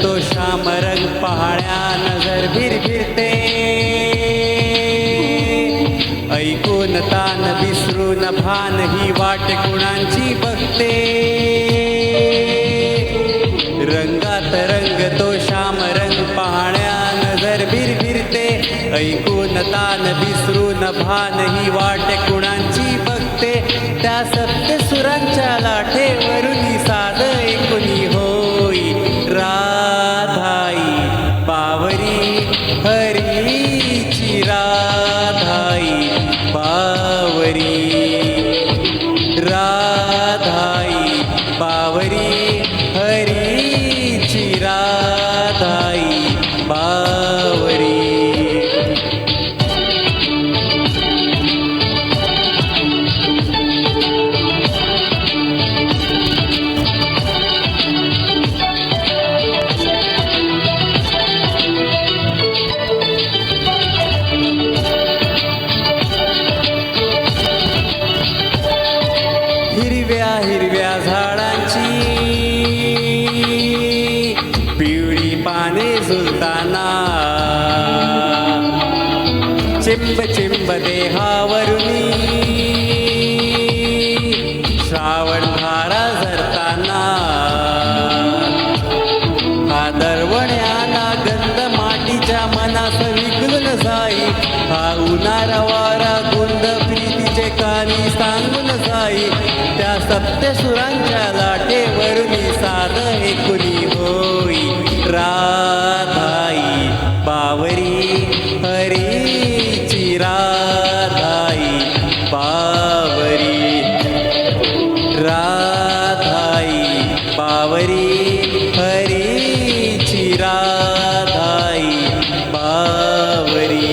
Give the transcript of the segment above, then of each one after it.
तो श्याम रंग पाहण्या नजर भिरभिरते. ऐकून तान विसरून भान ही वाट कुणाची बघते. रंगात रंग तो श्याम रंग पाहण्या नजर भिरभिरते. ऐकून तान विसरून भान ही वाट कुणाची बघते. त्या सप्त सुरांच्या लाटेवरून साध ऐकुनी होई राधाई बावरी हरीची राधाई बावरी. राधाई बावरी हरीची राधाई बावरी. हिरव्या हिरव्या झाडांची पिवळी पाने झुलताना. चिंब चिंब देहावरुनी श्रावण धारा झरताना. हा दरवण्याना गंध मातीच्या मनास विकलून जाई. हा उन्हाळा वारा गुंद प्रीतीचे कानी सांगून जाई. त्या सप्तसुरांच्या लाटेवरून साध ऐकुनी होई राधाई बावरी हरीची राधाई बावरी. राधाई बावरी हरीची राधाई बावरी.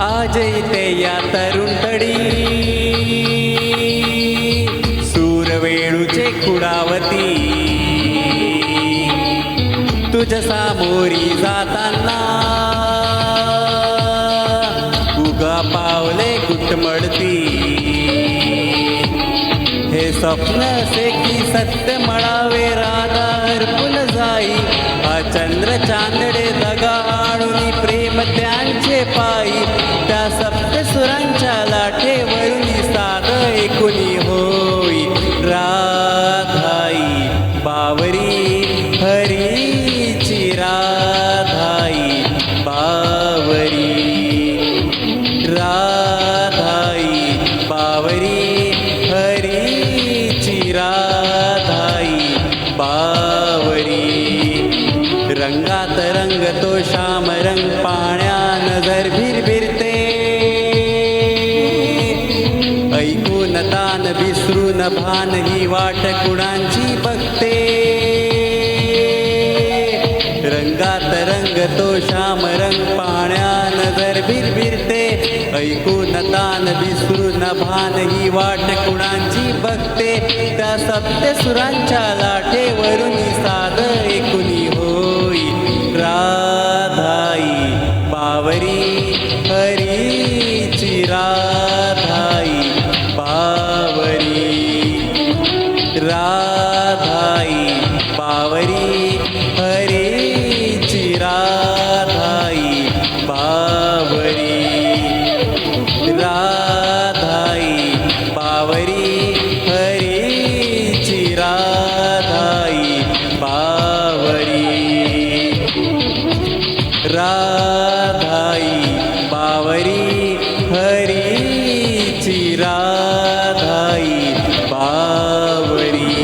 आज इथे या तरुण तडी सूरवेणूचे खुडावती. तुझ्या सामोरी जाताना उगा पावले घुटमळती. हे स्वप्न असे की सत्य म्हणावे राधा हरपून जाई. हा चंद्र चांदडे दगा आणून प्रेम त्यांचे पायी. त्या सप्तसुरांच्या लाटेवरून साध ऐकुनी होई राधाई बावरी हरीची राधाई बावरी. राधाई बावरी हरीची राधाई बावरी. रंगात रंग तो श्याम रंग पाहण्या नजर भिरभिरते. ऐकून तान विसरून भान ही वाट कुणाची बघते. रंगात रंग तो श्याम रंग पाहण्या नजर भिरभिरते. ऐकून तान विसरून भान ही वाट कुणाची बघते. त्या सप्तसुरांच्या लाटेवरून साध ऐकुनी होई राधाई बावरी हरीची राधाई बावरी. राधाई बावरी हरीची राधाई बावरी. राधाई बावरी हरीची राधाई बावरी. राधाई बावरी हरीची राधाई बावरी.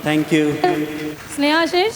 थँक्यू. स्नेहाशिष.